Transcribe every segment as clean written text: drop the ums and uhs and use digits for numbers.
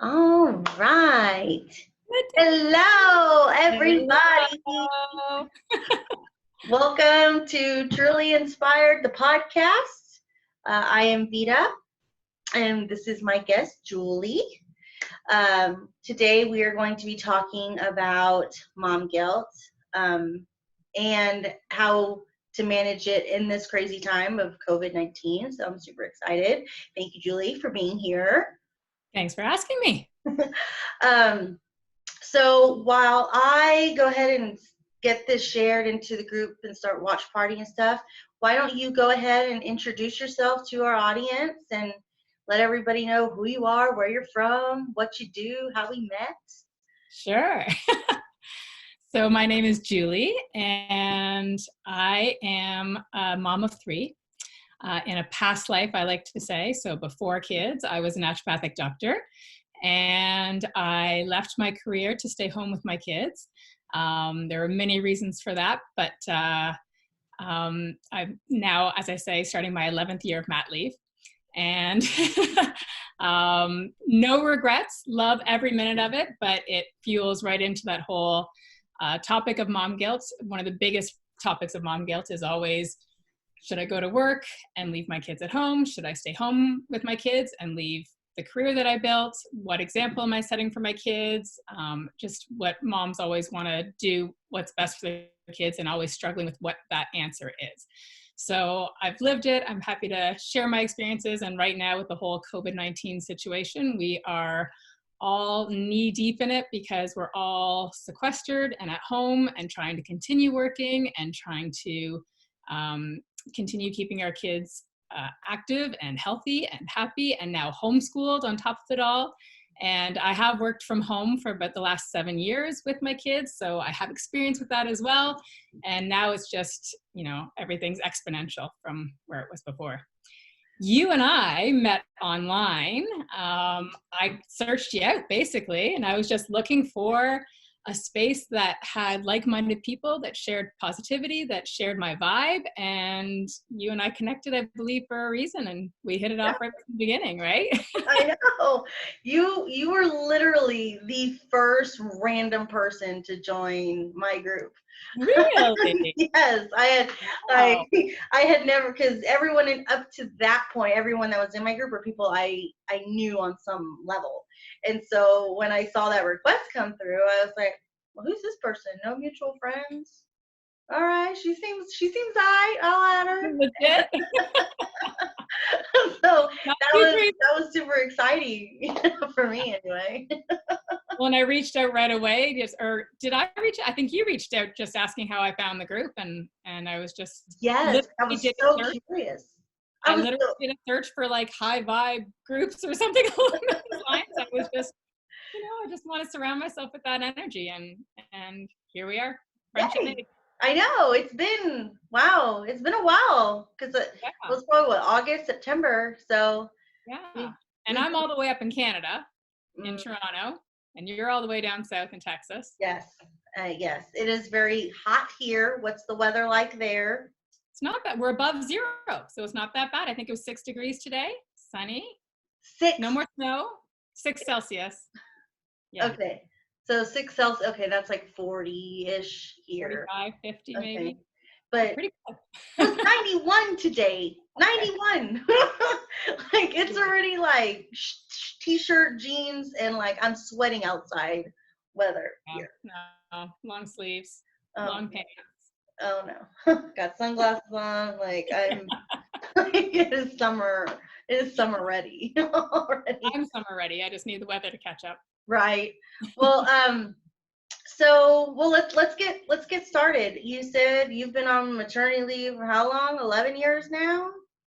All right. Hello, everybody. Hello. Welcome to Truly Inspired, the podcast. I am Vida, and this is my guest, Julie. Today, we are going to be talking about mom guilt and how to manage it in this crazy time of COVID-19. So I'm super excited. Thank you, Julie, for being here. Thanks for asking me. So while I go ahead and get this shared into the group and start watch party and stuff, why don't you go ahead and introduce yourself to our audience and let everybody know who you are, where you're from, what you do, how we met? Sure. So my name is Julie, and I am a mom of three. In a past life, I like to say, so before kids, I was a naturopathic doctor, and I left my career to stay home with my kids. There are many reasons for that, but I'm now, as I say, starting my 11th year of mat leave. And no regrets, love every minute of it, but it fuels right into that whole topic of mom guilt. One of the biggest topics of mom guilt is always, should I go to work and leave my kids at home? Should I stay home with my kids and leave the career that I built? What example am I setting for my kids? Just what moms always want to do, what's best for their kids, and always struggling with what that answer is. So I've lived it. I'm happy to share my experiences. And right now with the whole COVID-19 situation, we are all knee deep in it because we're all sequestered and at home and trying to continue working and trying to continue keeping our kids active and healthy and happy, and now homeschooled on top of it all. And I have worked from home for about the last 7 years with my kids, so I have experience with that as well. And now it's just, everything's exponential from where it was before. You and I met online. I searched you out basically, and I was just looking for a space that had like-minded people, that shared positivity, that shared my vibe, and you and I connected, I believe, for a reason, and we hit it off right from the beginning, right? I know. You were literally the first random person to join my group. Really? Yes, Wow. I had never, because everyone up to that point, everyone that was in my group were people I knew on some level. And so when I saw that request come through, I was like, well, who's this person? No mutual friends? All right, she seems all right. I'll add her. Legit? So Not that too was crazy. super exciting for me anyway. When I reached out right away, did I reach? I think you reached out just asking how I found the group, and I was just Yes, I was did so a search. curious. I literally did a search for like high vibe groups or something along those lines. I was just, I just want to surround myself with that energy, and here we are, friendship made. I know, it's been a while, because it was probably August, September. So yeah, and I'm all the way up in Canada, in Toronto, and you're all the way down south in Texas. Yes, yes, it is very hot here. What's the weather like there? It's not bad. We're above 0, so it's not that bad. I think it was 6 degrees today, sunny. 6. No more snow. 6 Celsius. Yeah. Okay. So 6 Celsius. Okay, that's like 40-ish here. 45, 50 maybe. But pretty cool. It was 91 today. 91. Like, it's already like t-shirt, jeans, and like I'm sweating outside weather here. No, long sleeves, long pants. Oh no. Got sunglasses on. Like, I'm it is summer ready already. I'm summer ready. I just need the weather to catch up. Right. Well, let's get started. You said you've been on maternity leave for how long? 11 years now?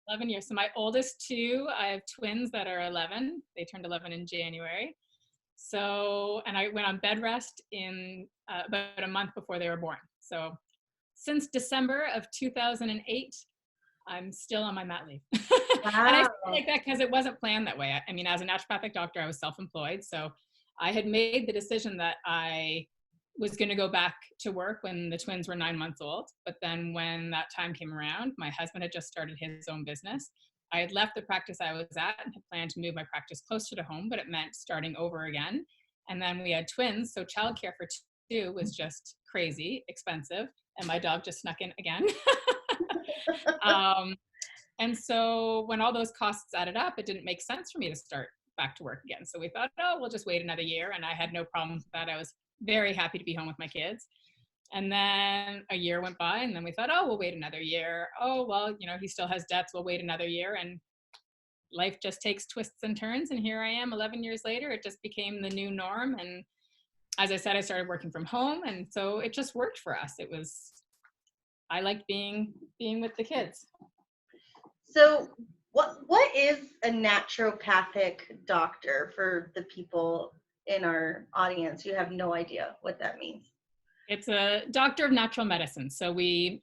11 years. So my oldest two, I have twins that are 11. They turned 11 in January. So, and I went on bed rest in about a month before they were born. So since December of 2008, I'm still on my mat leave. Wow. And I feel like that because it wasn't planned that way. I mean, as a naturopathic doctor, I was self-employed. So I had made the decision that I was going to go back to work when the twins were 9 months old. But then when that time came around, my husband had just started his own business. I had left the practice I was at and had planned to move my practice closer to home, but it meant starting over again. And then we had twins, so childcare for two was just crazy expensive, and my dog just snuck in again. And so when all those costs added up, it didn't make sense for me to start back to work again. So we thought, oh, we'll just wait another year. And I had no problem with that. I was very happy to be home with my kids. And then a year went by, and then we thought, oh, we'll wait another year. Oh, well, he still has debts. We'll wait another year. And life just takes twists and turns. And here I am 11 years later. It just became the new norm. And as I said, I started working from home. And so it just worked for us. I liked being with the kids. So what is a naturopathic doctor for the people in our audience who have no idea what that means? It's a doctor of natural medicine. So we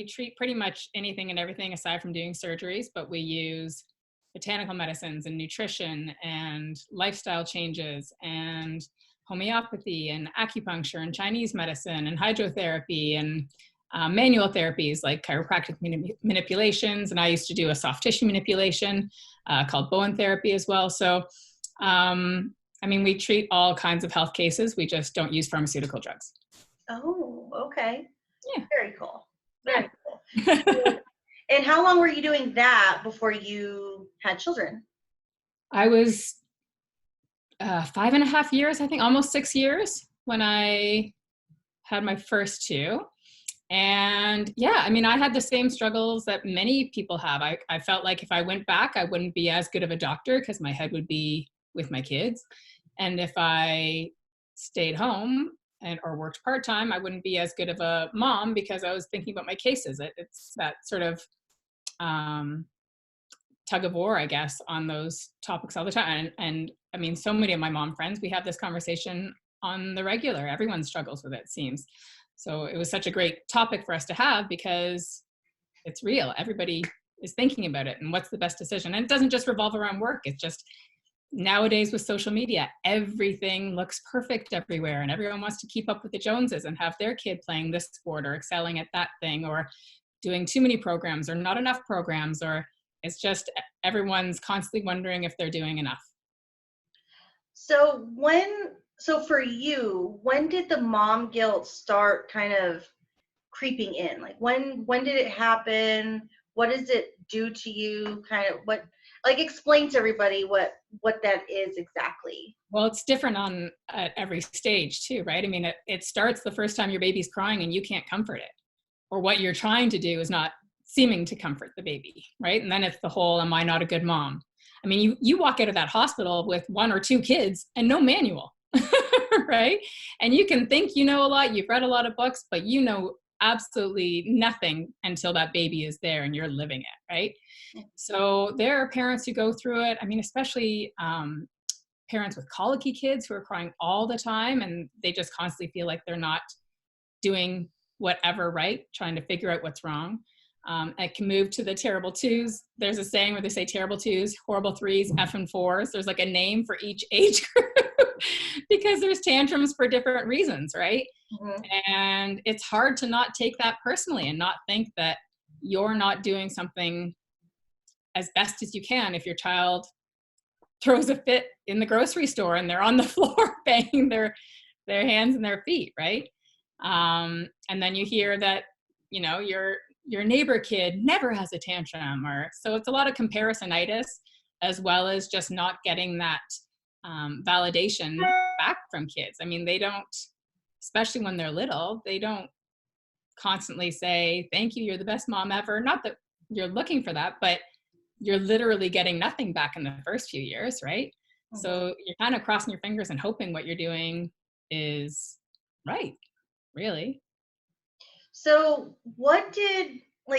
treat pretty much anything and everything aside from doing surgeries, but we use botanical medicines and nutrition and lifestyle changes and homeopathy and acupuncture and Chinese medicine and hydrotherapy and manual therapies like chiropractic manipulations. And I used to do a soft tissue manipulation called Bowen therapy as well. So, we treat all kinds of health cases. We just don't use pharmaceutical drugs. Oh, okay. Yeah. Very cool. Very cool. And how long were you doing that before you had children? I was 5.5 years, I think, almost 6 years when I had my first two. And yeah, I had the same struggles that many people have. I felt like if I went back, I wouldn't be as good of a doctor because my head would be with my kids. And if I stayed home or worked part-time, I wouldn't be as good of a mom because I was thinking about my cases. It's that sort of tug of war, I guess, on those topics all the time. And so many of my mom friends, we have this conversation on the regular. Everyone struggles with it, it seems. So it was such a great topic for us to have because it's real. Everybody is thinking about it and what's the best decision. And it doesn't just revolve around work. It's just nowadays with social media, everything looks perfect everywhere and everyone wants to keep up with the Joneses and have their kid playing this sport or excelling at that thing or doing too many programs or not enough programs, or it's just everyone's constantly wondering if they're doing enough. So for you, when did the mom guilt start kind of creeping in? Like when did it happen? What does it do to you? Explain to everybody what that is exactly. Well, it's different at every stage too, right? It starts the first time your baby's crying and you can't comfort it, or what you're trying to do is not seeming to comfort the baby, right? And then it's the whole, am I not a good mom? You walk out of that hospital with 1 or 2 kids and no manual. Right? And you can think you know a lot, you've read a lot of books, but you know absolutely nothing until that baby is there and you're living it, right? So there are parents who go through it. Especially parents with colicky kids who are crying all the time and they just constantly feel like they're not doing whatever right, trying to figure out what's wrong. It can move to the terrible twos. There's a saying where they say terrible twos, horrible threes, F and fours. There's like a name for each age group because there's tantrums for different reasons, right? Mm-hmm. And it's hard to not take that personally and not think that you're not doing something as best as you can if your child throws a fit in the grocery store and they're on the floor banging their hands and their feet, right? And then you hear that, your neighbor kid never has a tantrum, so it's a lot of comparisonitis as well as just not getting that validation back from kids. They don't, especially when they're little, they don't constantly say, thank you, you're the best mom ever. Not that you're looking for that, but you're literally getting nothing back in the first few years, right? Mm-hmm. So you're kind of crossing your fingers and hoping what you're doing is right, really. So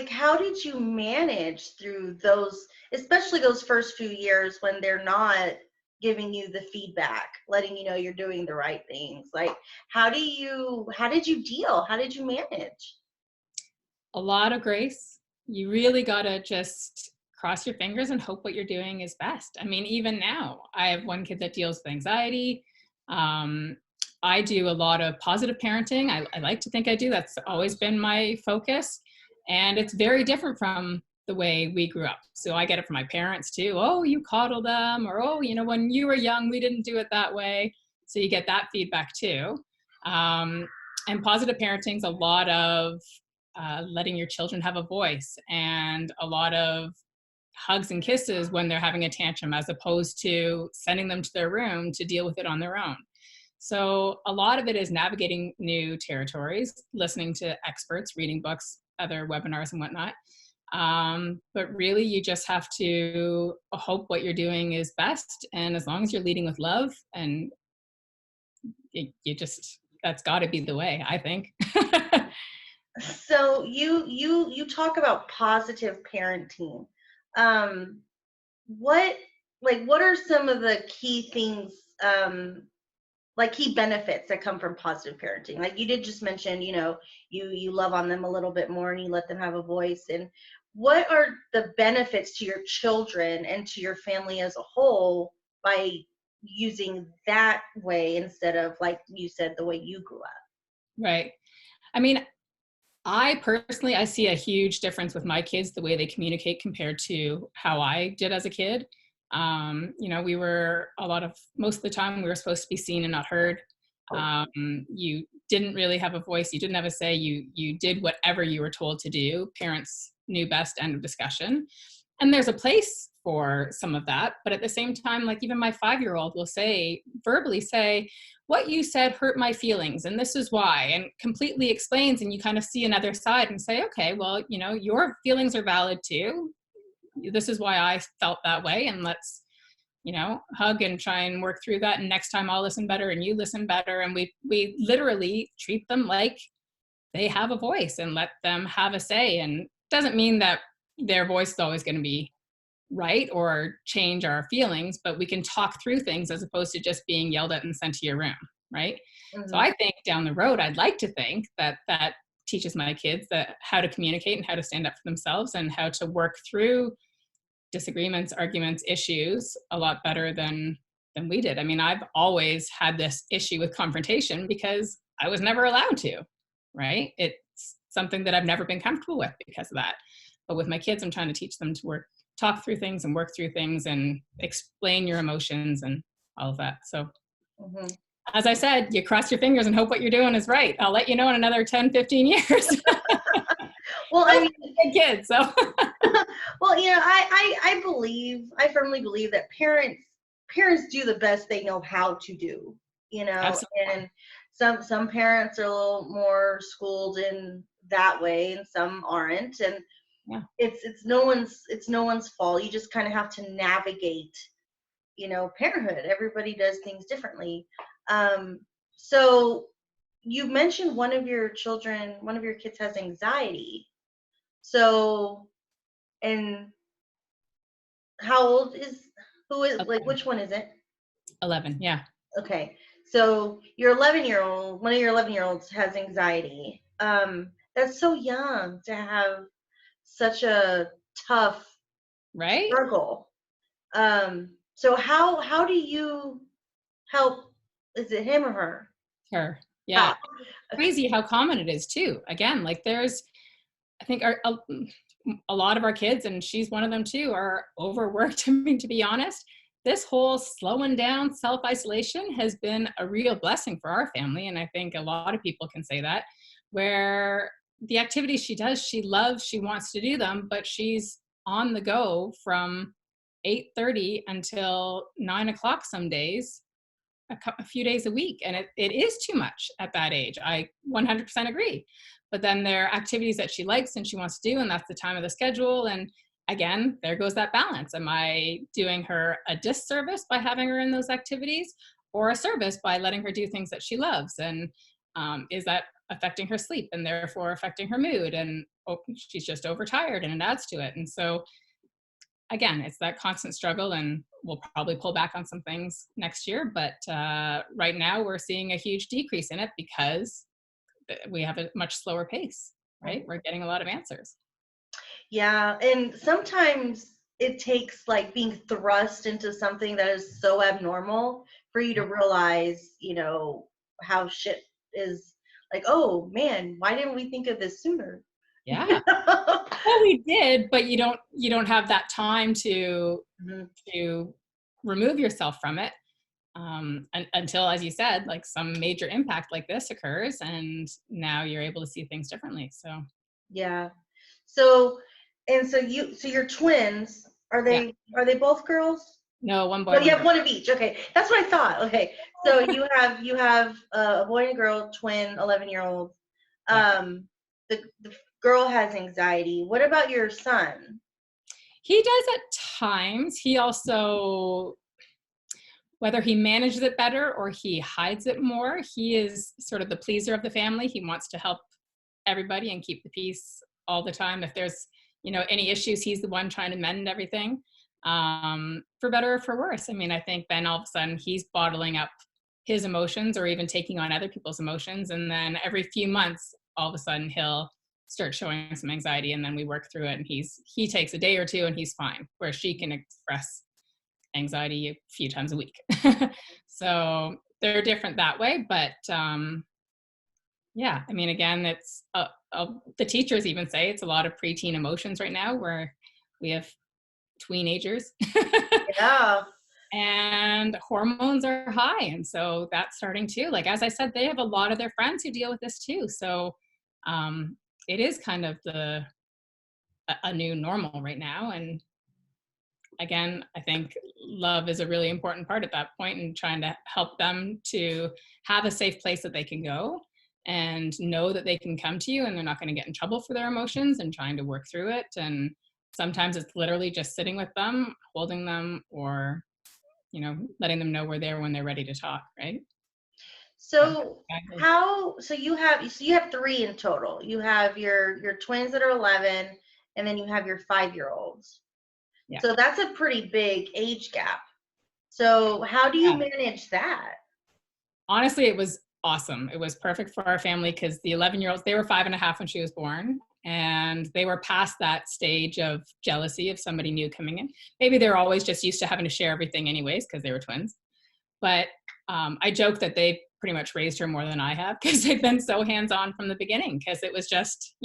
how did you manage through those, especially those first few years when they're not giving you the feedback, letting you know you're doing the right things? How did you deal? How did you manage? A lot of grace. You really got to just cross your fingers and hope what you're doing is best. Even now, I have one kid that deals with anxiety. I do a lot of positive parenting. I like to think I do. That's always been my focus. And it's very different from the way we grew up. So I get it from my parents too. Oh, you coddle them, or oh, when you were young, we didn't do it that way. So you get that feedback too. And positive parenting is a lot of letting your children have a voice, and a lot of hugs and kisses when they're having a tantrum, as opposed to sending them to their room to deal with it on their own. So a lot of it is navigating new territories, listening to experts, reading books, other webinars and whatnot. But really, you just have to hope what you're doing is best. And as long as you're leading with love, and that's got to be the way, I think. So you talk about positive parenting. What what are some of the key things, like key benefits that come from positive parenting? Like you did just mention, you love on them a little bit more and you let them have a voice. And what are the benefits to your children and to your family as a whole by using that way instead of, like you said, the way you grew up? Right. I mean, I personally, I see a huge difference with my kids, the way they communicate compared to how I did as a kid. We were most of the time we were supposed to be seen and not heard. You didn't really have a voice. You didn't have a say. You did whatever you were told to do. Parents knew best, end of discussion. And there's a place for some of that. But at the same time, like even my 5-year-old will verbally say, what you said hurt my feelings, and this is why, and completely explains, and you kind of see another side and say, okay, well, your feelings are valid too. This is why I felt that way, and let's, hug and try and work through that. And next time I'll listen better and you listen better. And we literally treat them like they have a voice and let them have a say. And it doesn't mean that their voice is always going to be right or change our feelings, but we can talk through things as opposed to just being yelled at and sent to your room, right? So I think down the road, I'd like to think that teaches my kids that how to communicate and how to stand up for themselves and how to work through disagreements, arguments, issues a lot better than we did. I mean, I've always had this issue with confrontation because I was never allowed to, right? It's something that I've never been comfortable with because of that. But with my kids, I'm trying to teach them to talk through things and work through things and explain your emotions and all of that. So as I said, you cross your fingers and hope what you're doing is right. I'll let you know in another 10, 15 years. Well, I mean, kids, so. Well, I firmly believe that parents do the best they know how to do, Absolutely. And some parents are a little more schooled in that way and some aren't. And yeah, it's no one's fault. You just kind of have to navigate, parenthood. Everybody does things differently. So you mentioned one of your kids has anxiety. So, and how old who is, like, which one is it? 11, yeah. Okay. So your 11-year-old, one of your 11-year-olds has anxiety. That's so young to have such a tough Right? struggle. So how do you help? Is it him or her? Her. Yeah. Okay. Crazy how common it is too. Again, like I think a lot of our kids, and she's one of them too, are overworked. I mean, to be honest, this whole slowing down, self-isolation has been a real blessing for our family. And I think a lot of people can say that, where the activities she does, she loves, she wants to do them, but she's on the go from 8:30 until 9 o'clock some days, a few days a week. And it is too much at that age. I 100% agree. But then there are activities that she likes and she wants to do, and that's the time of the schedule. And again, there goes that balance. Am I doing her a disservice by having her in those activities, or a service by letting her do things that she loves? And is that affecting her sleep and therefore affecting her mood? And she's just overtired, and it adds to it. And so again, it's that constant struggle, and we'll probably pull back on some things next year. But right now we're seeing a huge decrease in it because we have a much slower pace, right? We're getting a lot of answers. Yeah, and sometimes it takes like being thrust into something that is so abnormal for you to realize, how shit is, like, oh man, why didn't we think of this sooner? Yeah. Well, we did, but you don't have that time to Mhm. to remove yourself from it, until, as you said, like some major impact like this occurs, and now you're able to see things differently. So Yeah. So, and so your twins, yeah, are they both girls? no, one No, boy, you one have girl. one of each. Okay, that's what I thought. Okay, so you have a boy and a girl, twin, 11-year-old. Yeah, The girl has anxiety. What about your son? he does at times. He also, whether he manages it better or he hides it more, he is sort of the pleaser of the family. He wants to help everybody and keep the peace all the time. If there's, any issues, he's the one trying to mend everything, for better or for worse. I mean, I think then all of a sudden he's bottling up his emotions or even taking on other people's emotions. And then every few months, all of a sudden he'll start showing some anxiety, and then we work through it, and he takes a day or two and he's fine, where she can express anxiety a few times a week. So they're different that way. But yeah, I mean, again, it's the teachers even say it's a lot of preteen emotions right now, where we have teenagers Yeah. and hormones are high. And so that's starting too. Like, as I said, they have a lot of their friends who deal with this too. So um, it is kind of a new normal right now. And again, I think love is a really important part at that point, and trying to help them to have a safe place that they can go and know that they can come to you and they're not going to get in trouble for their emotions, and trying to work through it. And sometimes it's literally just sitting with them, holding them, or, letting them know we're there when they're ready to talk, right? So, So exactly. so you have three in total. You have your twins that are 11, and then you have your 5-year-olds. Yeah. So that's a pretty big age gap. So how do you Yeah. manage that? Honestly, it was awesome. It was perfect for our family because the 11-year-olds, they were 5.5 when she was born, and they were past that stage of jealousy of somebody new coming in. Maybe they're always just used to having to share everything anyways because they were twins. But I joke that they pretty much raised her more than I have, because they've been so hands-on from the beginning, because it was just,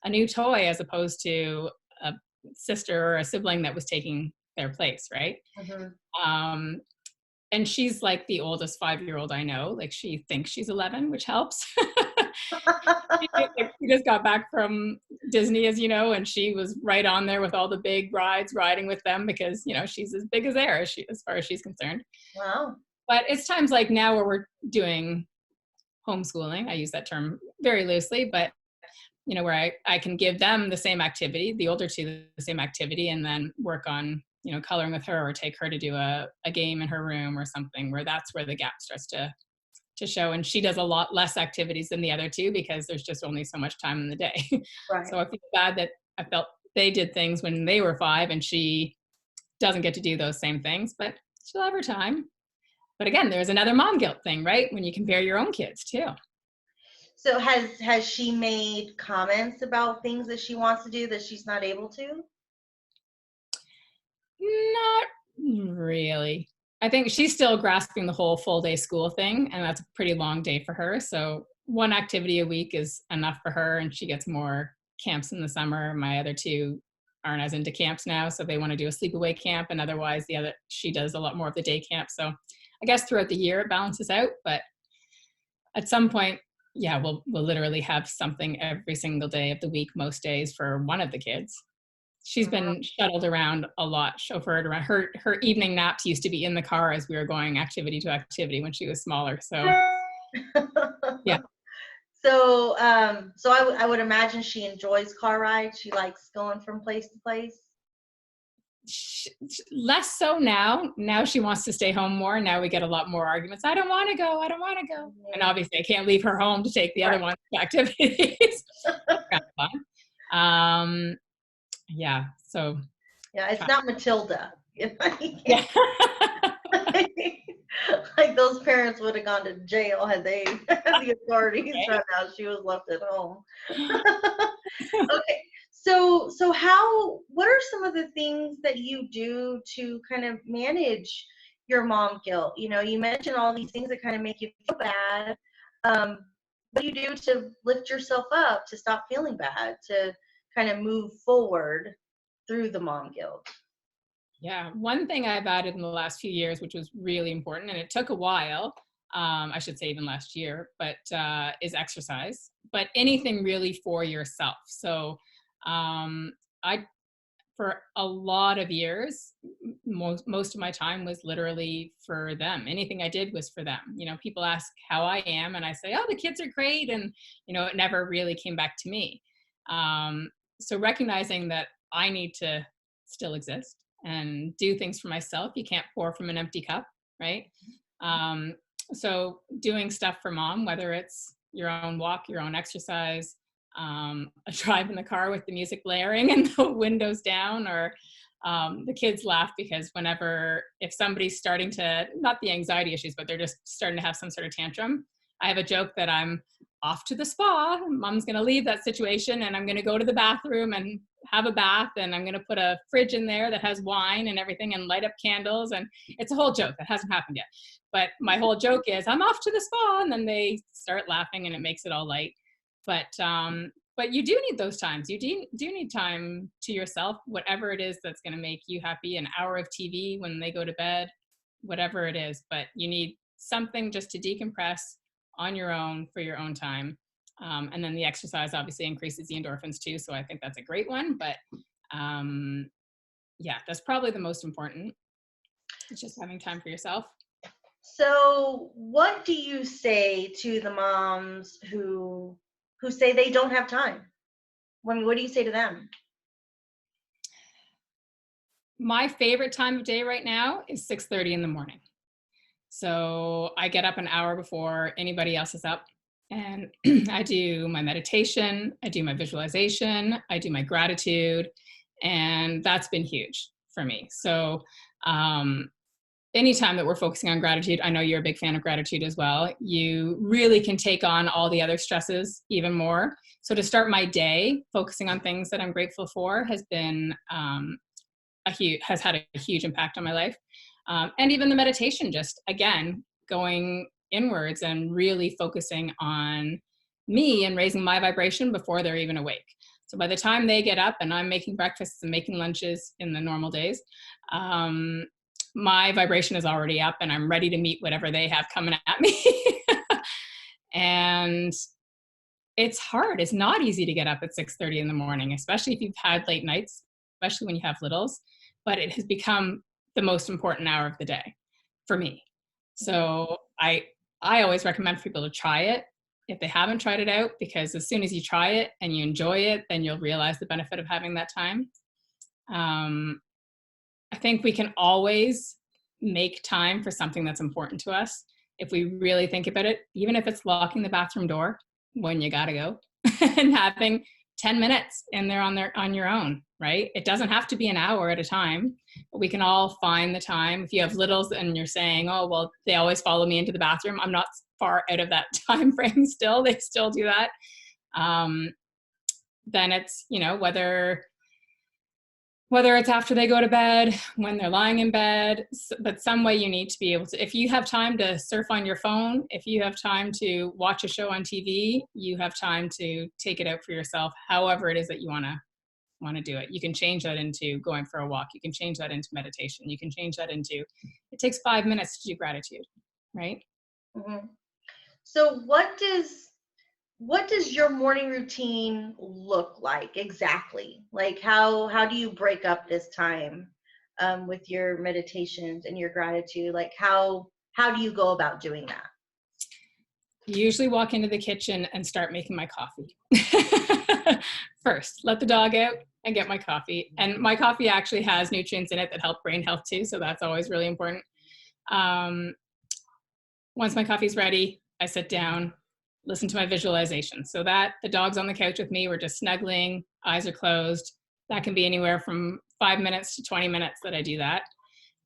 a new toy, as opposed to a sister or a sibling that was taking their place, right? Mhm. Um, and she's like the oldest 5-year-old I know. Like, she thinks she's 11, which helps. She just got back from Disney, as you know, and she was right on there with all the big rides, riding with them, because she's as big as air, as far as she's concerned. Wow. But it's times like now where we're doing homeschooling. I use that term very loosely, but where I can give them the same activity, the older two the same activity, and then work on, coloring with her, or take her to do a game in her room or something, where that's where the gap starts to show. And she does a lot less activities than the other two, because there's just only so much time in the day. So Right. I feel bad that I felt they did things when they were 5 and she doesn't get to do those same things, but she'll have her time. But again, there's another mom guilt thing, right? When you compare your own kids too. So has she made comments about things that she wants to do that she's not able to? Not really. I think she's still grasping the whole full day school thing, and that's a pretty long day for her. So one activity a week is enough for her, and she gets more camps in the summer. My other two aren't as into camps now, so they want to do a sleepaway camp, and otherwise she does a lot more of the day camp. So I guess throughout the year it balances out, but at some point, yeah, we'll literally have something every single day of the week, most days, for one of the kids. She's been shuttled around a lot, chauffeured around. Her evening naps used to be in the car as we were going activity to activity when she was smaller. So yeah, So I would imagine she enjoys car rides. She likes going from place to place. less so now. Now she wants to stay home more. Now we get a lot more arguments. I don't want to go. I don't want to go. And Mhm. obviously I can't leave her home to take the other Right. ones to activities. Kind of fun. Yeah. So Yeah, it's not Matilda. yeah. Like those parents would have gone to jail had they had the authorities found out she was left at home. Okay. So what are some of the things that you do to kind of manage your mom guilt? You mentioned all these things that kind of make you feel bad. What do you do to lift yourself up, to stop feeling bad, to kind of move forward through the mom guilt? Yeah, one thing I've added in the last few years, which was really important, and it took a while, I should say even last year, but is exercise. But anything really for yourself. So I, for a lot of years, most of my time was literally for them. Anything I did was for them. You know, people ask how I am, and I say, "Oh, the kids are great," and you know, it never really came back to me. So recognizing that I need to still exist and do things for myself. You can't pour from an empty cup, right? Um, so doing stuff for mom, whether it's your own walk, your own exercise, a drive in the car with the music blaring and the windows down, or the kids laugh because if somebody's starting to, not the anxiety issues, but they're just starting to have some sort of tantrum, I have a joke that I'm off to the spa. Mom's going to leave that situation and I'm going to go to the bathroom and have a bath, and I'm going to put a fridge in there that has wine and everything and light up candles. And it's a whole joke that hasn't happened yet. But my whole joke is I'm off to the spa, and then they start laughing and it makes it all light. But you do need those times. You do need time to yourself, whatever it is that's going to make you happy. An hour of TV when they go to bed, whatever it is. But you need something just to decompress on your own for your own time. And then the exercise obviously increases the endorphins too. So I think that's a great one. But yeah, that's probably the most important. It's just having time for yourself. So, what do you say to the moms who say they don't have time? What do you say to them? My favorite time of day right now is 6:30 in the morning. So I get up an hour before anybody else is up, and I do my meditation, I do my visualization, I do my gratitude, and that's been huge for me. So anytime that we're focusing on gratitude, I know you're a big fan of gratitude as well, you really can take on all the other stresses even more. So to start my day focusing on things that I'm grateful for has been has had a huge impact on my life. And even the meditation, just again, going inwards and really focusing on me and raising my vibration before they're even awake. So by the time they get up and I'm making breakfasts and making lunches in the normal days, my vibration is already up and I'm ready to meet whatever they have coming at me. And it's hard. It's not easy to get up at 6:30 in the morning, especially if you've had late nights, especially when you have littles. But it has become the most important hour of the day for me. So I always recommend for people to try it if they haven't tried it out, because as soon as you try it and you enjoy it, then you'll realize the benefit of having that time. I think we can always make time for something that's important to us if we really think about it, even if it's locking the bathroom door when you gotta go and having 10 minutes in there on your own, right? It doesn't have to be an hour at a time, but we can all find the time. If you have littles and you're saying, oh, well, they always follow me into the bathroom, I'm not far out of that time frame still. They still do that. Then it's, you know, whether it's after they go to bed, when they're lying in bed, but some way you need to be able to, if you have time to surf on your phone, if you have time to watch a show on TV, you have time to take it out for yourself, however it is that you want to do it. You can change that into going for a walk. You can change that into meditation. You can change that into, it takes 5 minutes to do gratitude, right? Mm-hmm. So what does your morning routine look like exactly? Like how do you break up this time with your meditations and your gratitude? Like how do you go about doing that? You usually walk into the kitchen and start making my coffee. First, let the dog out and get my coffee. And my coffee actually has nutrients in it that help brain health too, so that's always really important. Once my coffee's ready, I sit down, listen to my visualization. So that the dog's on the couch with me, we're just snuggling, eyes are closed. That can be anywhere from 5 minutes to 20 minutes that I do that.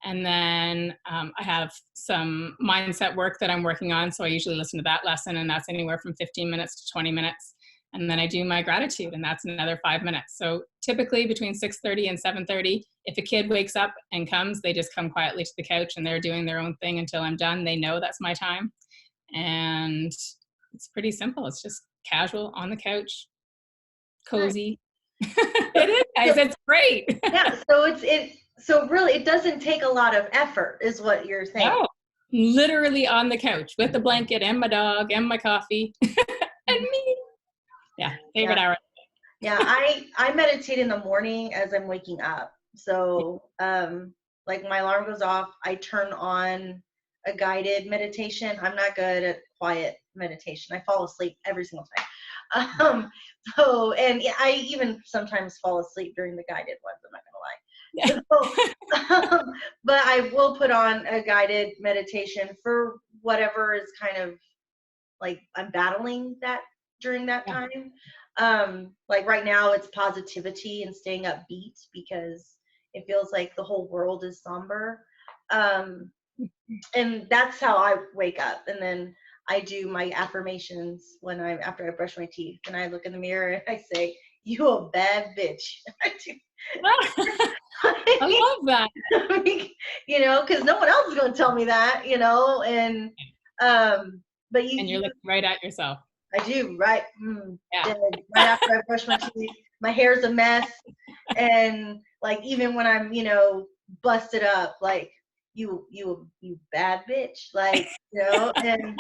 And then I have some mindset work that I'm working on. So I usually listen to that lesson, and that's anywhere from 15 minutes to 20 minutes. And then I do my gratitude, and that's another 5 minutes. So typically between 6:30 and 7:30, if a kid wakes up and comes, they just come quietly to the couch and they're doing their own thing until I'm done. They know that's my time. And it's pretty simple. It's just casual on the couch, cozy. It is, guys. It's great. Yeah, so really it doesn't take a lot of effort is what you're saying. No, literally on the couch with the blanket and my dog and my coffee and me. Yeah, favorite Yeah. hour. Yeah, I meditate in the morning as I'm waking up. So, like my alarm goes off, I turn on a guided meditation. I'm not good at quiet meditation. I fall asleep every single time. And yeah, I even sometimes fall asleep during the guided ones. I'm not gonna lie. Yeah. But I will put on a guided meditation for whatever is kind of like I'm battling that during that Yeah. time. Like right now it's positivity and staying upbeat because it feels like the whole world is somber. Um, and that's how I wake up. And then I do my affirmations after I brush my teeth and I look in the mirror and I say, "You a bad bitch." I do. I love that. Because no one else is going to tell me that, and but And you're looking right at yourself. I do, right? Yeah. Dead. Right after I brush my teeth, my hair's a mess, and like even when I'm, busted up, like you bad bitch, like and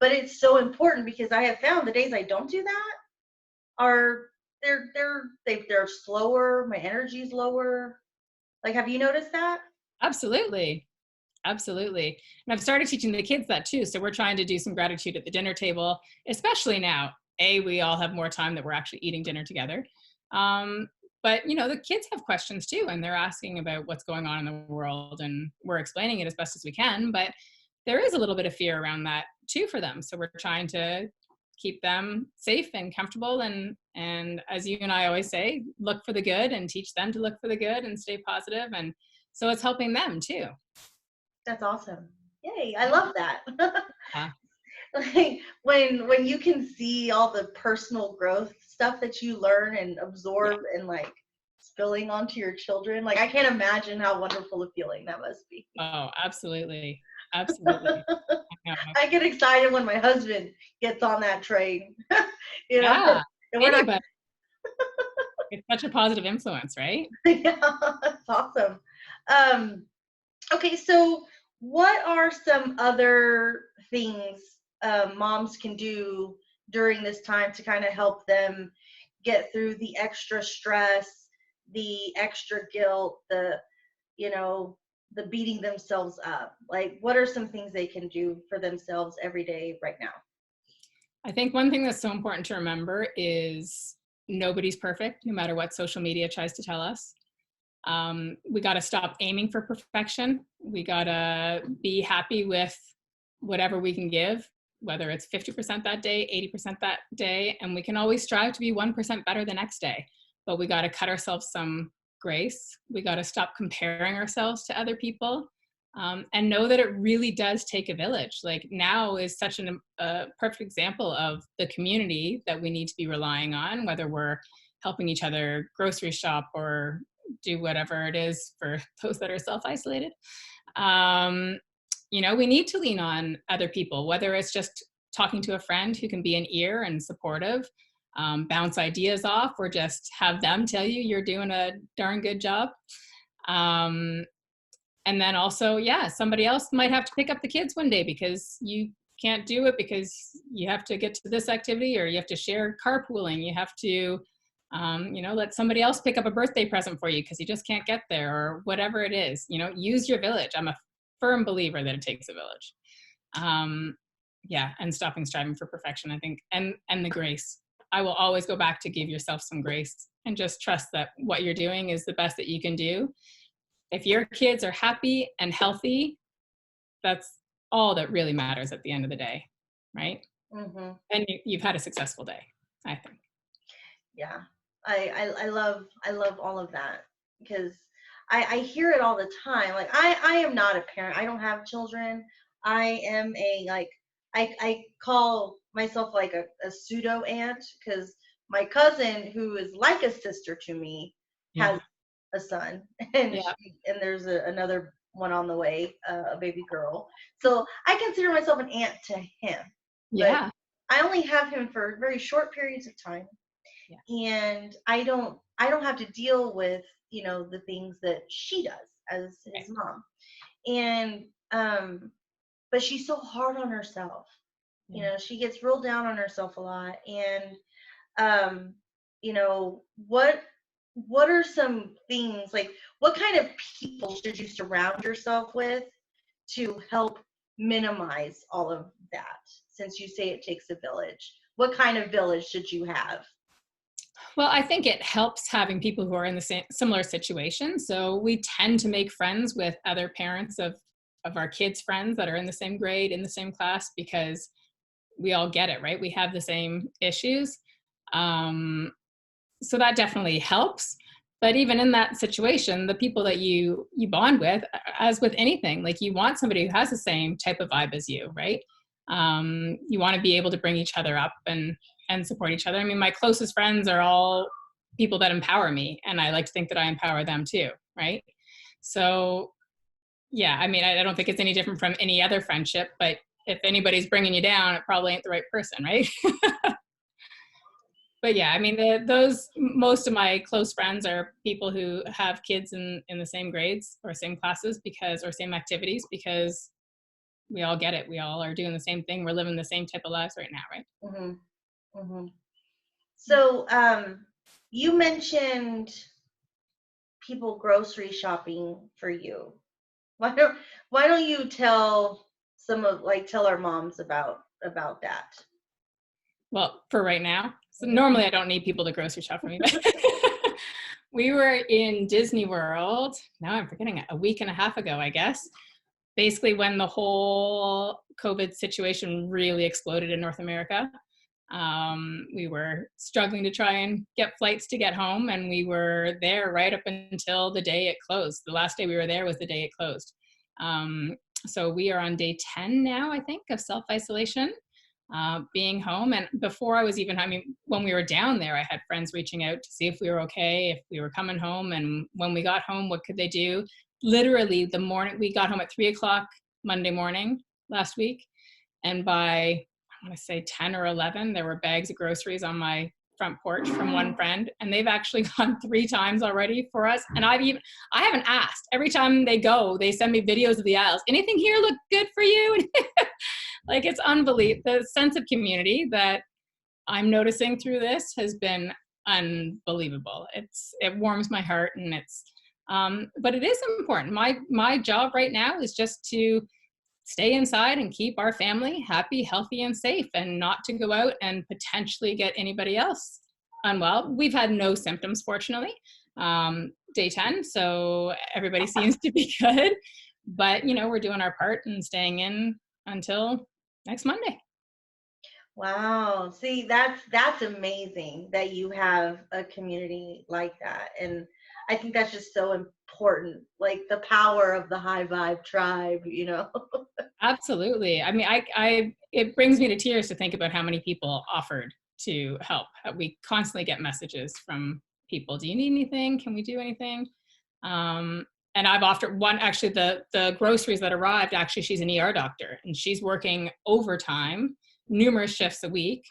but it's so important because I have found the days I don't do that are they're slower. My energy's lower. Like, have you noticed that? Absolutely. Absolutely. And I've started teaching the kids that too. So we're trying to do some gratitude at the dinner table, especially now. We all have more time that we're actually eating dinner together. But the kids have questions too, and they're asking about what's going on in the world, and we're explaining it as best as we can. But there is a little bit of fear around that too for them. So we're trying to keep them safe and comfortable, and as you and I always say, look for the good and teach them to look for the good and stay positive. And so it's helping them too. That's awesome. Yay, I love that. Yeah. Like when you can see all the personal growth stuff that you learn and absorb and like spilling onto your children, like I can't imagine how wonderful a feeling that must be. Oh, absolutely. Absolutely. I get excited when my husband gets on that train. Yeah. And we're not. It's such a positive influence, right? Yeah, that's awesome. Um, okay, so what are some other things moms can do during this time to kind of help them get through the extra stress, the extra guilt, you know, the beating themselves up? Like, what are some things they can do for themselves every day right now? I think one thing that's so important to remember is nobody's perfect, no matter what social media tries to tell us. We got to stop aiming for perfection. We got to be happy with whatever we can give, whether it's 50% that day, 80% that day, and we can always strive to be 1% better the next day. But we got to cut ourselves some grace. We got to stop comparing ourselves to other people, and know that it really does take a village. Like now is such a perfect example of the community that we need to be relying on, whether we're helping each other grocery shop or do whatever it is for those that are self-isolated. We need to lean on other people, whether it's just talking to a friend who can be an ear and supportive, bounce ideas off, or just have them tell you you're doing a darn good job. And then also, somebody else might have to pick up the kids one day because you can't do it because you have to get to this activity, or you have to share carpooling. You have to, let somebody else pick up a birthday present for you because you just can't get there, or whatever it is. Use your village. I'm a firm believer that it takes a village. And stopping striving for perfection, I think, and the grace. I will always go back to give yourself some grace and just trust that what you're doing is the best that you can do. If your kids are happy and healthy, that's all that really matters at the end of the day, right? Mm-hmm. And you've had a successful day, I think. Yeah, I love all of that because I hear it all the time. Like I am not a parent. I don't have children. I am I call myself like a pseudo aunt because my cousin, who is like a sister to me, Yeah. has a son, and Yeah. there's another one on the way, a baby girl. So I consider myself an aunt to him. But Yeah. I only have him for very short periods of time, and I don't have to deal with, the things that she does as Right. his mom. And but she's so hard on herself. Yeah. She gets real down on herself a lot. And um what are some things, like, what kind of people should you surround yourself with to help minimize all of that, since you say it takes a village? What kind of village should you have? Well, I think it helps having people who are in the same similar situation. So we tend to make friends with other parents of our kids' friends that are in the same grade, in the same class, because we all get it, right? We have the same issues. Um, so that definitely helps. But even in that situation, the people that you bond with, as with anything, like you want somebody who has the same type of vibe as you, right? You want to be able to bring each other up and support each other. I mean, my closest friends are all people that empower me, and I like to think that I empower them too, right? So yeah, I mean, I don't think it's any different from any other friendship, but if anybody's bringing you down, it probably ain't the right person, right? But yeah, I mean, those most of my close friends are people who have kids in the same grades or same classes or same activities, because we all get it. We all are doing the same thing. We're living the same type of lives right now, right? Hmm. Hmm. So, you mentioned people grocery shopping for you. Why don't why don't you tell tell our moms about that? Well, for right now. So Mhm. normally I don't need people to grocery shop for me, but we were in Disney World. Now I'm forgetting it, a week and a half ago, I guess. Basically when the whole COVID situation really exploded in North America. We were struggling to try and get flights to get home, and we were there right up until the day it closed. The last day we were there was the day it closed. Um, so we are on day 10 now, I think, of self-isolation, being home. And before I was even, I mean, when we were down there, I had friends reaching out to see if we were okay, if we were coming home. And when we got home, what could they do? Literally the morning, we got home at 3 o'clock Monday morning last week. And by, I want to say 10 or 11, there were bags of groceries on my front porch from one friend, and they've actually gone 3 times already for us. And I haven't asked. Every time they go, they send me videos of the aisles. Anything here look good for you? Like, it's unbelievable. The sense of community that I'm noticing through this has been unbelievable. It warms my heart, and but it is important. My job right now is just to stay inside and keep our family happy, healthy, and safe, and not to go out and potentially get anybody else unwell. We've had no symptoms, fortunately, day 10, so everybody seems to be good. But, we're doing our part and staying in until next Monday. Wow. See, that's amazing that you have a community like that. And I think that's just so important. Like the power of the high vibe tribe. Absolutely. I mean, it brings me to tears to think about how many people offered to help. We constantly get messages from people. Do you need anything? Can we do anything? Um, and I've offered one, actually the groceries that arrived, actually, she's an ER doctor, and she's working overtime, numerous shifts a week.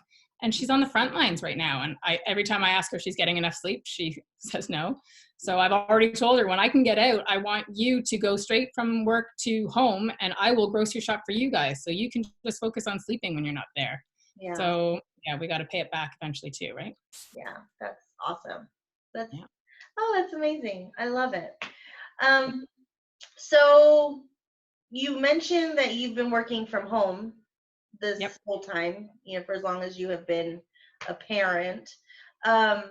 And she's on the front lines right now. And every time I ask her if she's getting enough sleep, she says no. So I've already told her, when I can get out, I want you to go straight from work to home, and I will grocery shop for you guys. So you can just focus on sleeping when you're not there. Yeah. So yeah, we got to pay it back eventually too, right? Yeah. That's awesome. That's Yeah. Oh, that's amazing. I love it. Um, so you mentioned that you've been working from home Yep. this whole time, for as long as you have been a parent. Um,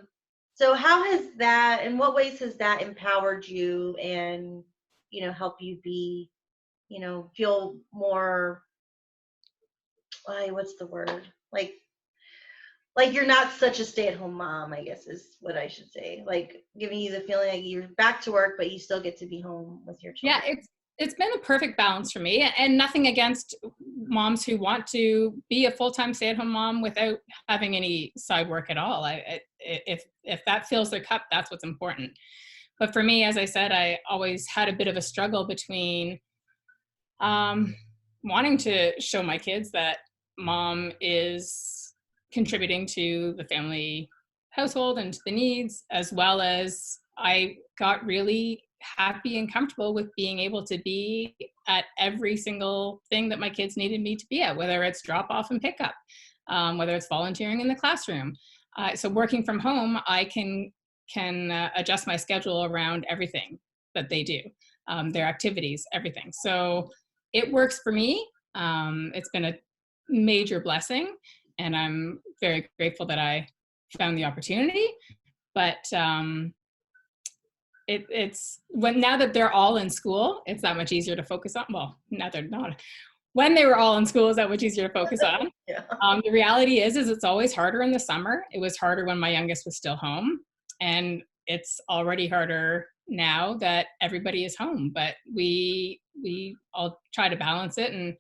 so how has that, in what ways has that empowered you and, help you be, feel more, what's the word? Like you're not such a stay-at-home mom, I guess is what I should say. Like giving you the feeling like you're back to work, but you still get to be home with your Yeah, children. it's been a perfect balance for me, and nothing against moms who want to be a full-time stay-at-home mom without having any side work at all. If that fills their cup, that's what's important. But for me, as I said, I always had a bit of a struggle between um, wanting to show my kids that mom is contributing to the family household and to the needs, as well as I got really happy and comfortable with being able to be at every single thing that my kids needed me to be at, whether it's drop off and pick up, whether it's volunteering in the classroom. So working from home, I can adjust my schedule around everything that they do, their activities, everything. So it works for me. It's been a major blessing, and I'm very grateful that I found the opportunity. But it's when now that they're all in school, it's that much easier to focus on. Well, now they're not. When they were all in school, is that much easier to focus on. Yeah. The reality is it's always harder in the summer. It was harder when my youngest was still home, and it's already harder now that everybody is home. But we all try to balance it and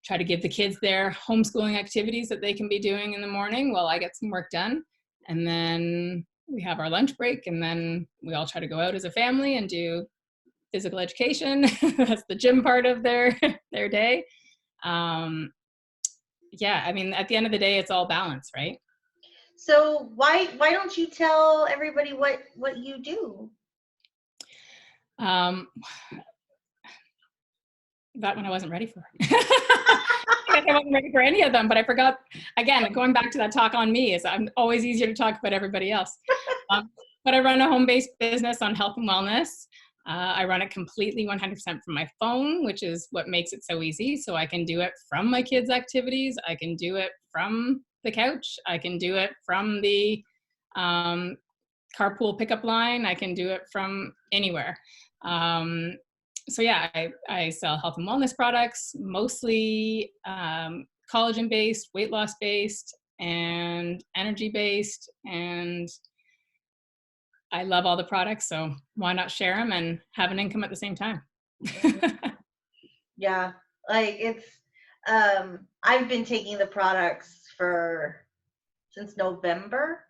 try to give the kids their homeschooling activities that they can be doing in the morning while I get some work done. And then we have our lunch break, and then we all try to go out as a family and do physical education. That's the gym part of their day. Yeah, I mean, at the end of the day, it's all balance, right? So why don't you tell everybody what you do? Um, that one I wasn't ready for. I wasn't ready for any of them, but I forgot. Again, going back to that talk on me, is I'm always easier to talk about everybody else. But I run a home-based business on health and wellness. I run it completely 100% from my phone, which is what makes it so easy. So I can do it from my kids' activities. I can do it from the couch. I can do it from the carpool pickup line. I can do it from anywhere. So yeah, I sell health and wellness products, mostly collagen-based, weight loss-based, and energy-based. And I love all the products, so why not share them and have an income at the same time? Yeah, like it's I've been taking the products for since November,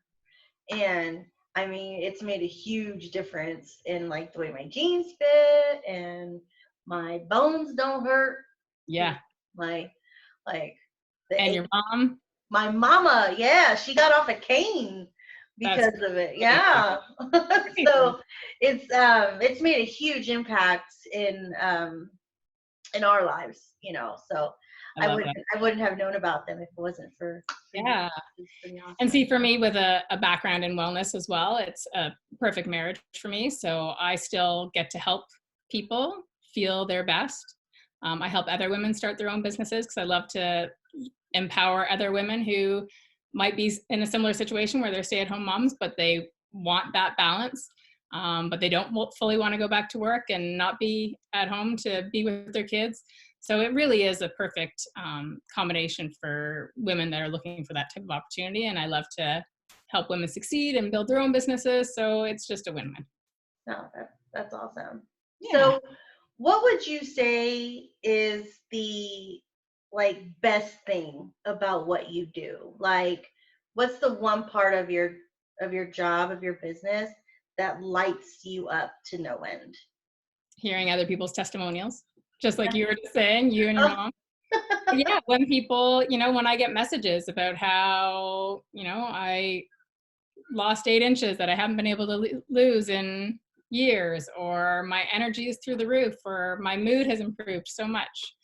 and I mean it's made a huge difference in like the way my jeans fit and my bones don't hurt. Yeah. My like the And your mom? my mama, yeah, she got off a cane That's because of it. amazing. Yeah. So it's made a huge impact in our lives, you know. So I love that. I wouldn't have known about them if it wasn't for you. Yeah. It's pretty awesome. And see, for me, with a background in wellness as well, it's a perfect marriage for me. So I still get to help people feel their best. I help other women start their own businesses because I love to empower other women who might be in a similar situation where they're stay-at-home moms, but they want that balance. But they don't fully want to go back to work and not be at home to be with their kids. So it really is a perfect combination for women that are looking for that type of opportunity. And I love to help women succeed and build their own businesses. So it's just a win-win. No, that's awesome. Yeah. So what would you say is the like best thing about what you do? Like what's the one part of your job, of your business that lights you up to no end? Hearing other people's testimonials, just like you were just saying, you and your Oh, mom. Yeah, when people, when I get messages about how, I lost 8 inches that I haven't been able to lose in years, or my energy is through the roof, or my mood has improved so much.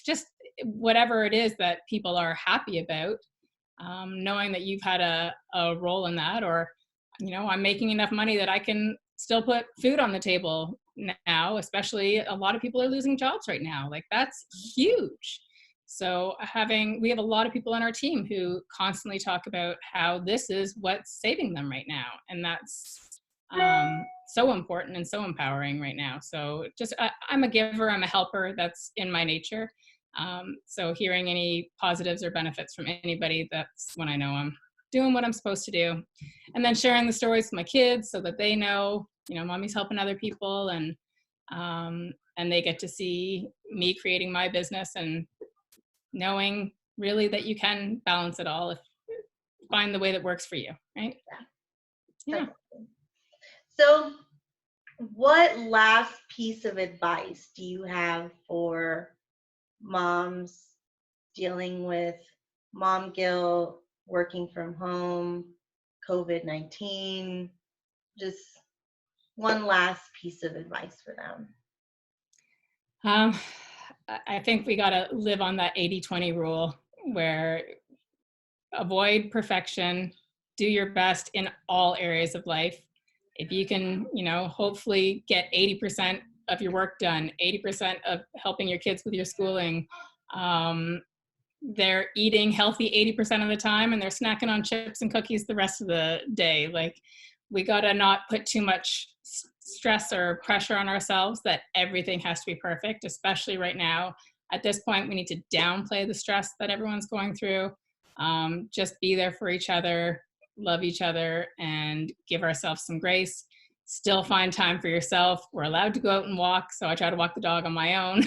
Just whatever it is that people are happy about, knowing that you've had a role in that, or, I'm making enough money that I can still put food on the table now, especially a lot of people are losing jobs right now. Like that's huge. So we have a lot of people on our team who constantly talk about how this is what's saving them right now. And that's so important and so empowering right now. So I'm a giver, I'm a helper, that's in my nature. So hearing any positives or benefits from anybody, that's when I know I'm doing what I'm supposed to do. And then sharing the stories with my kids so that they know, mommy's helping other people, and they get to see me creating my business and knowing really that you can balance it all if find the way that works for you, right? Yeah. so what last piece of advice do you have for moms dealing with mom guilt, working from home, COVID-19? Just one last piece of advice for them. I think we got to live on that 80-20 rule, where avoid perfection, do your best in all areas of life. If you can, hopefully get 80% of your work done, 80% of helping your kids with your schooling, they're eating healthy 80% of the time, and they're snacking on chips and cookies the rest of the day. Like, we got to not put too much stress or pressure on ourselves that everything has to be perfect, especially right now. At this point, we need to downplay the stress that everyone's going through. Just be there for each other, love each other, and give ourselves some grace. Still find time for yourself. We're allowed to go out and walk, so I try to walk the dog on my own.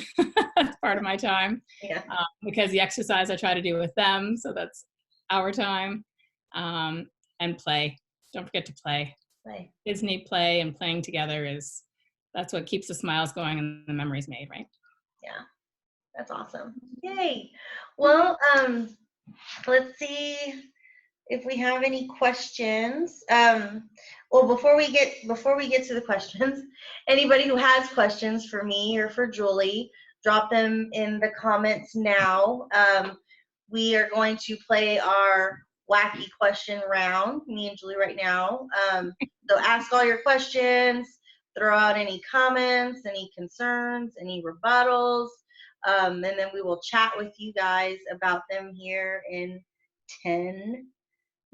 That's part of my time. Yeah. Because the exercise I try to do with them, so that's our time. And play. Don't forget to play. Kids need play, and playing together that's what keeps the smiles going and the memories made, right? Yeah, that's awesome. Yay. Well, let's see if we have any questions. Well, before we get to the questions, anybody who has questions for me or for Julie, drop them in the comments now. We are going to play our wacky question round, me and Julie right now. So ask all your questions, throw out any comments, any concerns, any rebuttals, and then we will chat with you guys about them here in 10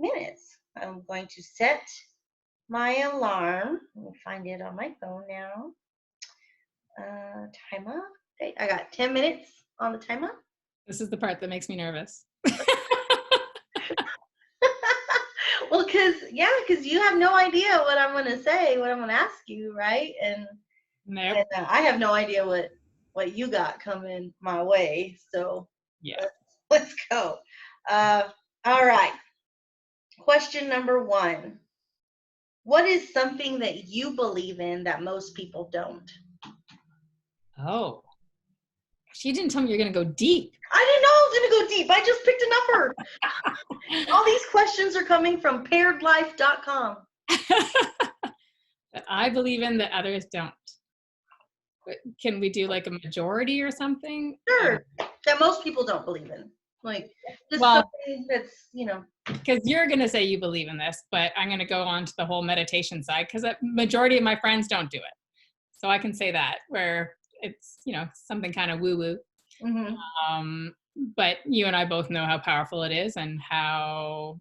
minutes. I'm going to set my alarm. Let me find it on my phone now. Timer. Okay, I got 10 minutes on the timer. This is the part that makes me nervous. Well, because you have no idea what I'm going to say, what I'm going to ask you, right? And, nope. and I have no idea what you got coming my way. So yeah, let's go. All right. Question number 1. What is something that you believe in that most people don't? Oh. She didn't tell me you're going to go deep. I didn't know I was going to go deep. I just picked a number. All these questions are coming from pairedlife.com. That I believe in that others don't. Can we do like a majority or something? Sure. That most people don't believe in. Like, just something that's, Because you're going to say you believe in this, but I'm going to go on to the whole meditation side, because a majority of my friends don't do it. So I can say that, where it's, something kind of woo-woo. Mm-hmm. But you and I both know how powerful it is, and how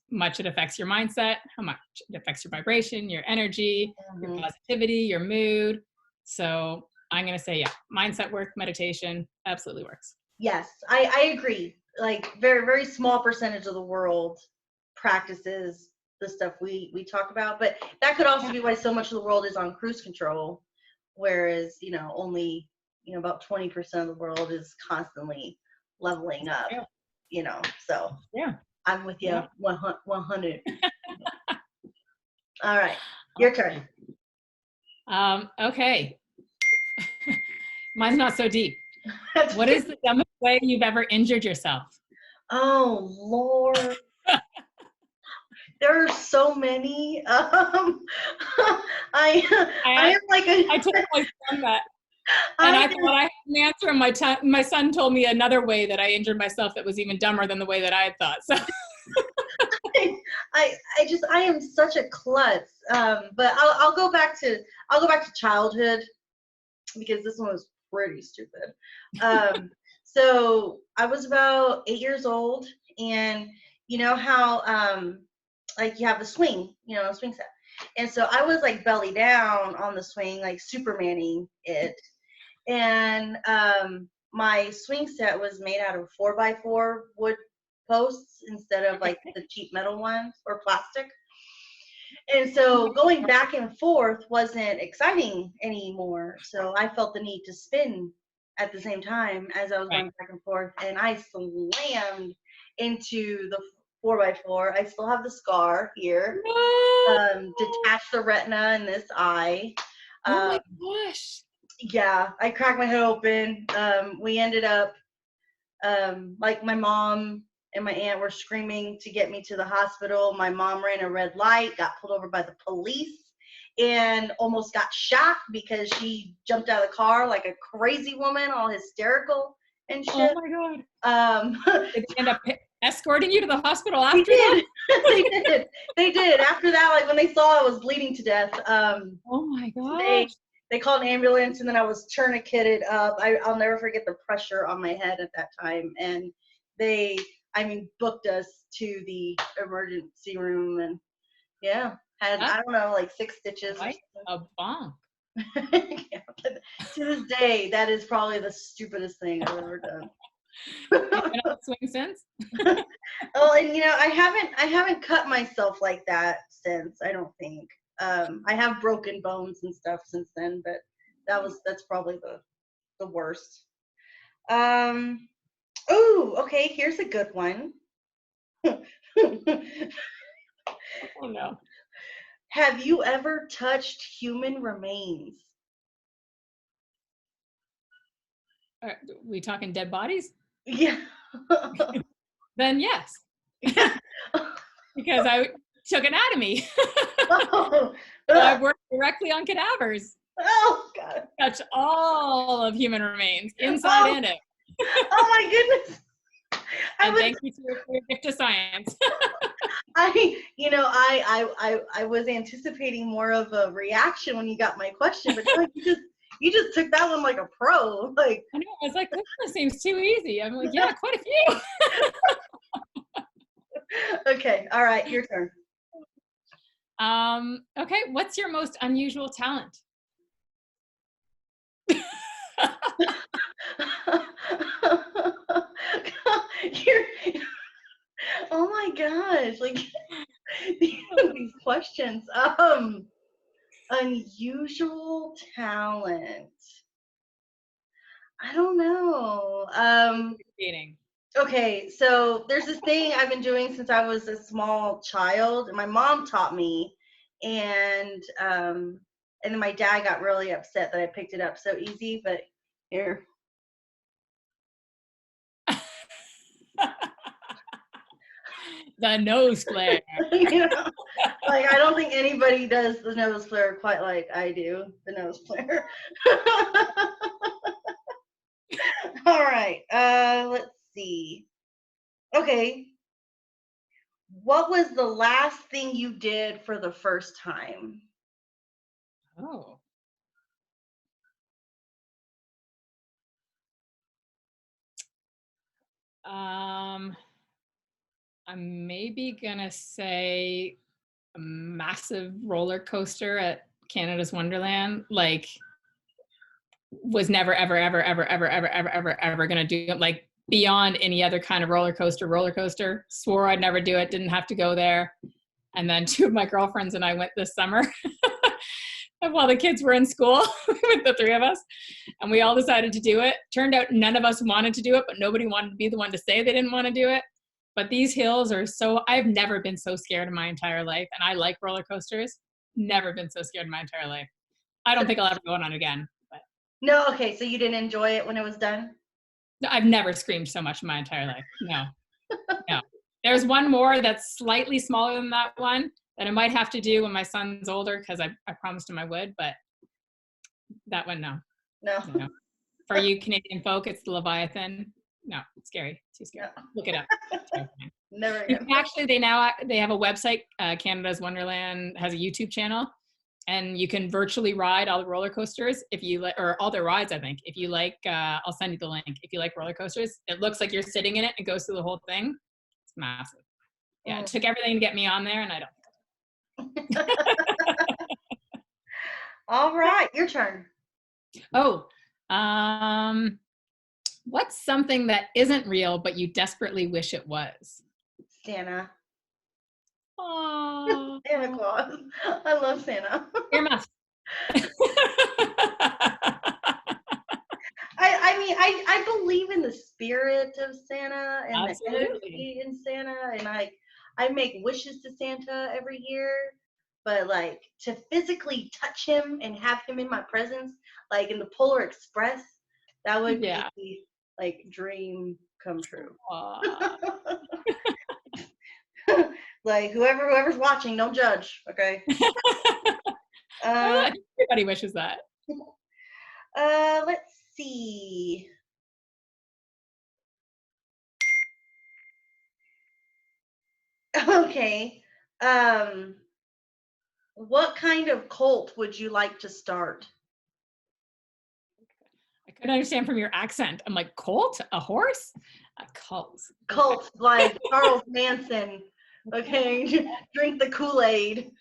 much it affects your mindset, how much it affects your vibration, your energy, your positivity, your mood. So I'm going to say, yeah, mindset work, meditation absolutely works. Yes, I agree. Like, very, very small percentage of the world practices the stuff we talk about, but that could also be why so much of the world is on cruise control, whereas, only, about 20% of the world is constantly leveling up, so yeah, I'm with you 100. All right, your turn. Okay. Mine's not so deep. What is the dumbest way you've ever injured yourself? Oh, Lord. There are so many. I am like I told my son that, and I thought I had an answer, and my son told me another way that I injured myself that was even dumber than the way that I had thought. So I am such a klutz. But I'll go back to childhood, because this one was pretty stupid. So I was about 8 years old, and you know how like you have the swing, a swing set. And so I was like belly down on the swing, like Supermaning it. And my swing set was made out of 4x4 wood posts instead of like the cheap metal ones or plastic. And so going back and forth wasn't exciting anymore. So I felt the need to spin at the same time as I was going back and forth. And I slammed into the 4x4. I still have the scar here. Detached the retina in this eye. Oh my gosh. Yeah, I cracked my head open. We ended up, like, my mom and my aunt were screaming to get me to the hospital. My mom ran a red light, got pulled over by the police, and almost got shot because she jumped out of the car like a crazy woman, all hysterical and Oh shit. my God. Did they end up escorting you to the hospital they after did. that? They did. After that, like when they saw I was bleeding to death, Oh my they gosh. they called an ambulance, and then I was tourniqueted up. I'll never forget the pressure on my head at that time. And they, I mean, booked us to the emergency room, and yeah, had, I That's don't know, like 6 stitches or quite a bonk. something. Yeah, but to this day, that is probably the stupidest thing I've ever done. You've been on the swing since? Oh, and I haven't cut myself like that since, I don't think. I have broken bones and stuff since then, but that's probably the worst. Oh, okay, here's a good one. Oh no. Have you ever touched human remains? Are we talking dead bodies? Yeah. Then yes, Yeah. because I took anatomy. Oh, So I've worked directly on cadavers. oh God. Touch all of human remains, inside Oh, and out. oh my goodness. I And was thank you for your gift of science. I was anticipating more of a reaction when you got my question, but like you just took that one like a pro. Like, I know. I was like, this one seems too easy. I'm like, yeah, quite a few. okay, all right, your turn. Okay, what's your most unusual talent? You're, oh my gosh, like these questions. Unusual talent. I don't know. Dating. Okay, so there's this thing I've been doing since I was a small child, and my mom taught me, and then my dad got really upset that I picked it up so easy. But here, The nose flare. you know, like I don't think anybody does the nose flare quite like I do the nose flare. All right, let's see. Okay, what was the last thing you did for the first time? Oh. I'm maybe gonna say a massive roller coaster at Canada's Wonderland. Like, was never, ever, ever, ever, ever, ever, ever, ever, ever gonna do it. Like beyond any other kind of roller coaster. Swore I'd never do it. Didn't have to go there. And then 2 of my girlfriends and I went this summer while the kids were in school with the 3 of us, and we all decided to do it. Turned out none of us wanted to do it, but nobody wanted to be the one to say they didn't want to do it. But these hills are so, I've never been so scared in my entire life, and I like roller coasters. Never been so scared in my entire life. I don't think I'll ever go on it again. But No, okay, so you didn't enjoy it when it was done? I've never screamed so much in my entire life. No, no. There's one more that's slightly smaller than that one that I might have to do when my son's older, because I promised him I would, but that one, no. No. No. For you Canadian folk, it's the Leviathan. No, it's scary. Too scary. No. Look it up. Never You again. can actually, they have a website. Canada's Wonderland has a YouTube channel, and you can virtually ride all the roller coasters if you like, or all the rides. I think if you like, I'll send you the link. If you like roller coasters, it looks like you're sitting in it and goes through the whole thing. It's massive. Yeah, it took everything to get me on there, and I don't. All right, your turn. Oh, what's something that isn't real but you desperately wish it was? Santa. Oh, Santa Claus. I love Santa. your mouth. I mean, I believe in the spirit of Santa and the Absolutely. energy in Santa, and I make wishes to Santa every year, but like to physically touch him and have him in my presence, like in the Polar Express, that would Yeah. be like dream come true. Aw. Like whoever's watching, don't judge. Okay. I think everybody wishes that. Let's see. Okay. Um, what kind of cult would you like to start? I couldn't understand from your accent. I'm like, colt? A horse? A cult. Cult like Charles Manson. Okay, drink the Kool-Aid.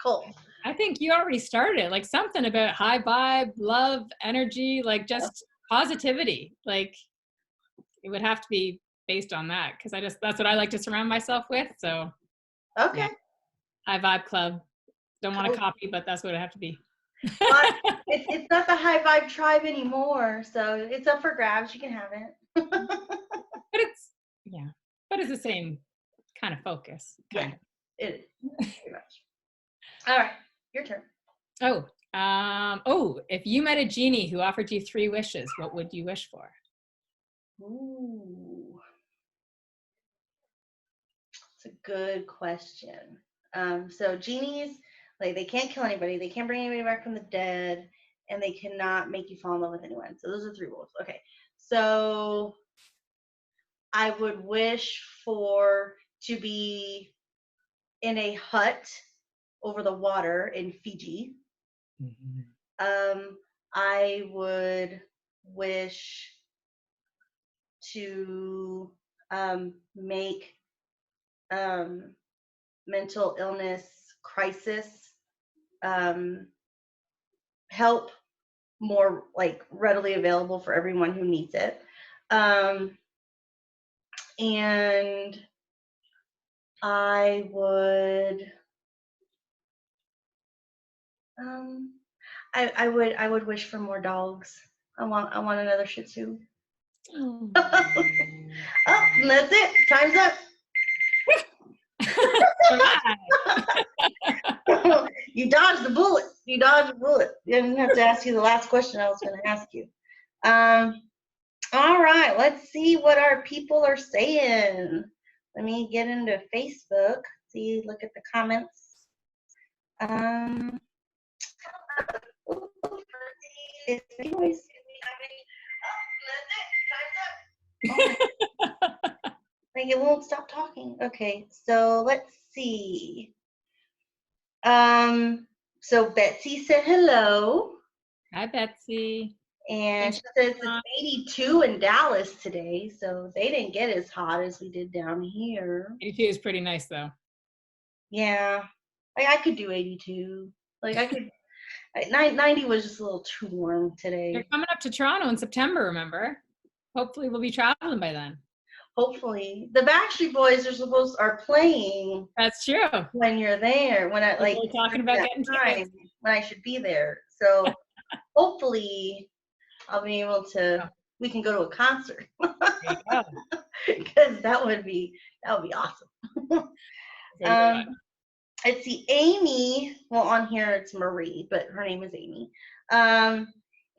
Cult. I think you already started it. Like something about high vibe, love, energy, like just positivity. Like it would have to be based on that because that's what I like to surround myself with. So Okay. yeah, high vibe club. Don't want to Cool. copy, but that's what it have to be. But it's not the high vibe tribe anymore, so it's up for grabs. You can have it. But it's the same kind of focus. Kind Yeah, it is pretty much. All right, your turn. of. If you met a genie who offered you 3 wishes, what would you wish for? Ooh, it's a good question. So genies, like they can't kill anybody, they can't bring anybody back from the dead, and they cannot make you fall in love with anyone. So those are 3 rules. Okay, so I would wish for to be in a hut over the water in Fiji. Mm-hmm. I would wish to make mental illness crisis um, help more like readily available for everyone who needs it. Um, and I would um, I would wish for more dogs. I want another Shih Tzu. Oh. Oh, and that's it. Time's up. You dodged the bullet. You dodged the bullet. You didn't have to ask you the last question I was going to ask you. All right, let's see what our people are saying. Let me get into Facebook. See, look at the comments. Anyways, like it won't stop talking. Okay, so let's see. So Betsy said hello. Hi, Betsy. And Thanks she says it's 82 in Dallas today, so they didn't get as hot as we did down here. 82 is pretty nice, though. Yeah, I could do 82. Like I could. 90 was just a little too warm today. You're coming up to Toronto in September, remember? Hopefully we'll be traveling by then. Hopefully. The Backstreet Boys are playing. That's true. When you're there, when I like talking about getting tickets. when I should be there. So hopefully I'll be able to we can go to a concert. Because that would be awesome. Let's see, Amy. Well, on here it's Marie, but her name is Amy.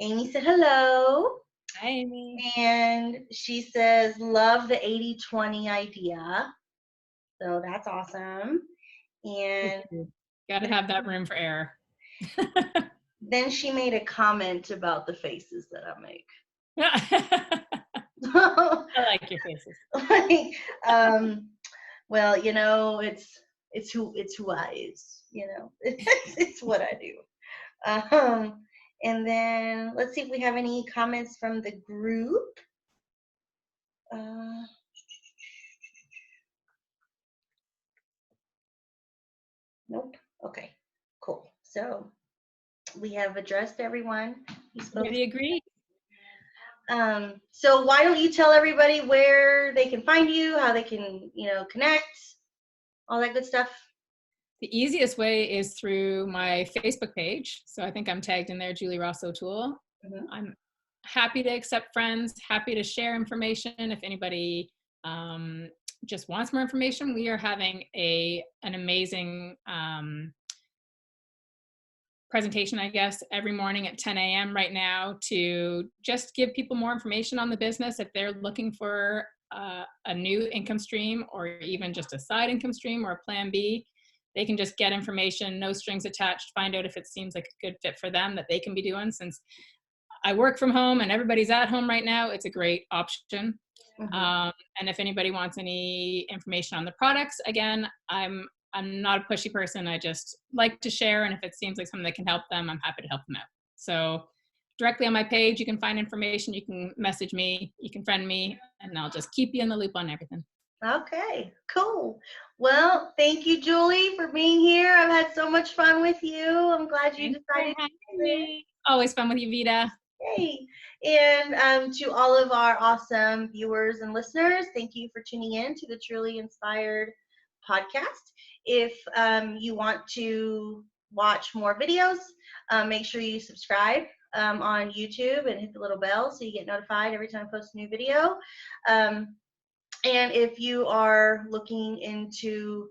Amy said hello. Hi, Amy. And she says, love the 80-20 idea. So that's awesome. And gotta have that room for error. Then she made a comment about the faces that I make. I like your faces. Well, you know, it's who I is, you know. It's what I do. And then let's see if we have any comments from the group. Nope. Okay, cool. So we have addressed everyone. Everybody agree? So why don't you tell everybody where they can find you, how they can, connect, all that good stuff? The easiest way is through my Facebook page. So I think I'm tagged in there, Julie Ross O'Toole. Mm-hmm. I'm happy to accept friends, happy to share information. If anybody just wants more information, we are having an amazing presentation, I guess, every morning at 10 a.m. right now to just give people more information on the business if they're looking for a new income stream or even just a side income stream or a plan B. They can just get information, no strings attached, find out if it seems like a good fit for them that they can be doing. Since I work from home and everybody's at home right now, it's a great option. Mm-hmm. And if anybody wants any information on the products, again, I'm not a pushy person. I just like to share, and if it seems like something that can help them, I'm happy to help them out. So directly on my page, you can find information. You can message me, you can friend me, and I'll just keep you in the loop on everything. Okay, cool. Well, thank you, Julie, for being here. I've had so much fun with you. I'm glad you Thanks for decided to having do this. me. Always fun with you, Vida. Yay. And to all of our awesome viewers and listeners, thank you for tuning in to the Truly Inspired podcast. If you want to watch more videos, make sure you subscribe on YouTube and hit the little bell so you get notified every time I post a new video. And if you are looking into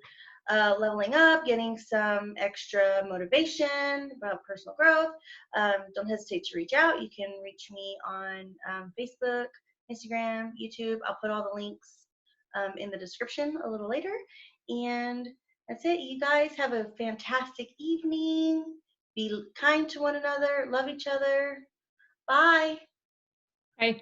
leveling up, getting some extra motivation about personal growth, don't hesitate to reach out. You can reach me on Facebook, Instagram, YouTube. I'll put all the links in the description a little later. And that's it. You guys have a fantastic evening. Be kind to one another. Love each other. Bye. Bye.